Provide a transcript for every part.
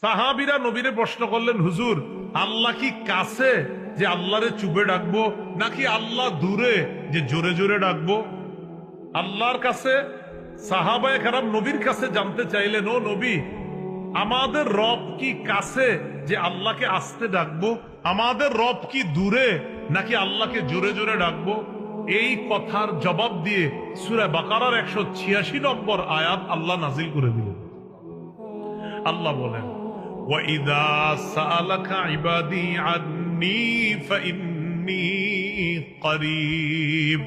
সাহাবীরা নবীরে প্রশ্ন করলেন, হুজুর আল্লাহ কি কাছে যে আল্লাহরে চুপে ডাকবো, নাকি আল্লাহ দূরে যে জোরে জোরে ডাকবো? আল্লাহর কাছে সাহাবায়ে কেরাম নবীর কাছে জানতে চাইলেন, ও নবী, আমাদের রব কি কাছে যে আল্লাহকে আস্তে ডাকবো? আমাদের রব কি দূরে নাকি আল্লাহকে জোরে জোরে ডাকবো? এই কথার জবাব দিয়ে সূরা বাকারার 186 নম্বর আয়াত আল্লাহ নাজিল করে দিলেন। আল্লাহ বলেন, وَإِذَا سَأَلَكَ عِبَادِي عَنِّي فَإِنِّي قَرِيبٌ।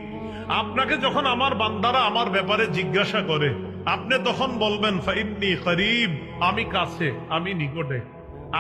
আপনাকে যখন আমার বান্দারা আমার ব্যাপারে জিজ্ঞাসা করে, আপনি তখন বলবেন ফাইন্নী করিব, আমি কাছে, আমি নিকটে।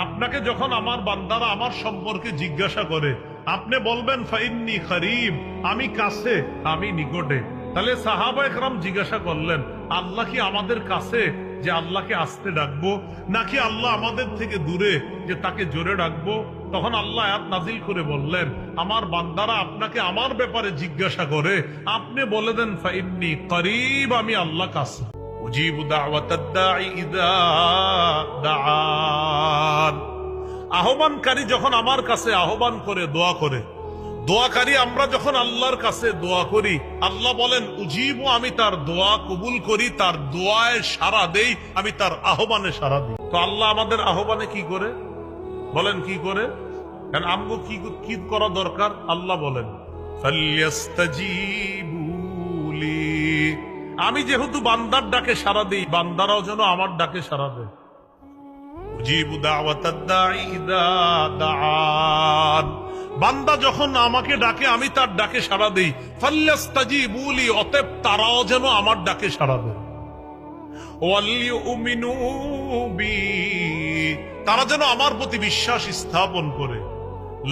আপনাকে যখন আমার বান্দারা আমার সম্পর্কে জিজ্ঞাসা করে, আপনি বলবেন ফাইন্নী করিব, আমি কাছে, আমি নিকটে। তাহলে সাহাবায়ে কেরাম জিজ্ঞাসা করলেন, আল্লাহ কি আমাদের কাছে যে আল্লাহকে আস্তে ডাকবো, নাকি আল্লাহ আমাদের থেকে দূরে যে তাকে জোরে ডাকবো? তখন আল্লাহ আয়াত নাজিল করে বললেন, আমার বান্দারা আপনাকে আমার ব্যাপারে জিজ্ঞাসা করে, আপনি বলে দেন ফাইন্নী করিব, আমি আল্লাহ কাছে। উজিবু দাওয়াতাদ দাঈ ইযা দাআন। আহ্বানকারী যখন আমার কাছে আহ্বান করে, দোয়া করে, দোয়াকারী আমরা যখন আল্লাহর কাছে দোয়া করি, আল্লাহ বলেন উজিবু, আমি তার দোয়া কবুল করি, তার দোয়ায় সাড়া দেই, আমি তার আহ্বানে সাড়া দিই। তো আল্লাহ আমাদের আহ্বানে কি করে? বলেন কি করে? কারণ আমগো কি করা দরকার? আল্লাহ বলেন ফালইস্তাজিবু লি। আমি যেহেতু বান্দার ডাকে সাড়া দিই, বান্দারাও যেন আমার ডাকে সাড়া দেয়। উজিবু দাওয়াতাদ দাঈ ইযা দাআন। বান্দা যখন আমাকে ডাকে, আমি তার ডাকে সাড়া দেই। ফালইস্তাজিবু লি, অতএব তারাও যেন আমার ডাকে সাড়া দেয়। ওয়ালিউমিনু বি, তারা যেন আমার প্রতি বিশ্বাস স্থাপন করে।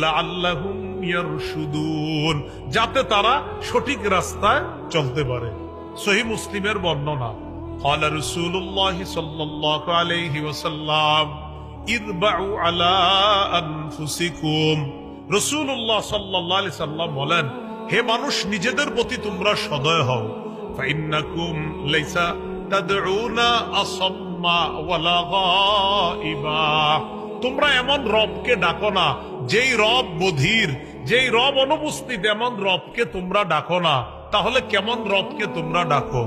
লাআল্লাহুম ইয়ারশুদুন, যাতে তারা সঠিক রাস্তায় চলতে পারে। সহিহ মুসলিমের বর্ণনা, ক্বালা রাসূলুল্লাহ সাল্লাল্লাহু আলাইহি ওয়াসাল্লাম ইরবাউ আলা আনফুসিকুম। রাসূলুল্লাহ সাল্লাল্লাহু আলাইহি সাল্লাম বলেন, হে মানুষ, নিজেদের প্রতি তোমরা সদয় হও। ফাইন্নাকুম লাইসা তাদউনা আসাম্মা ওয়ালা গায়িবা। তোমরা এমন রবকে ডাকো না যেই রব বধির, যেই রব অনুপস্থিত, এমন রবকে তোমরা ডাকো না। তাহলে কেমন রবকে তোমরা ডাকো?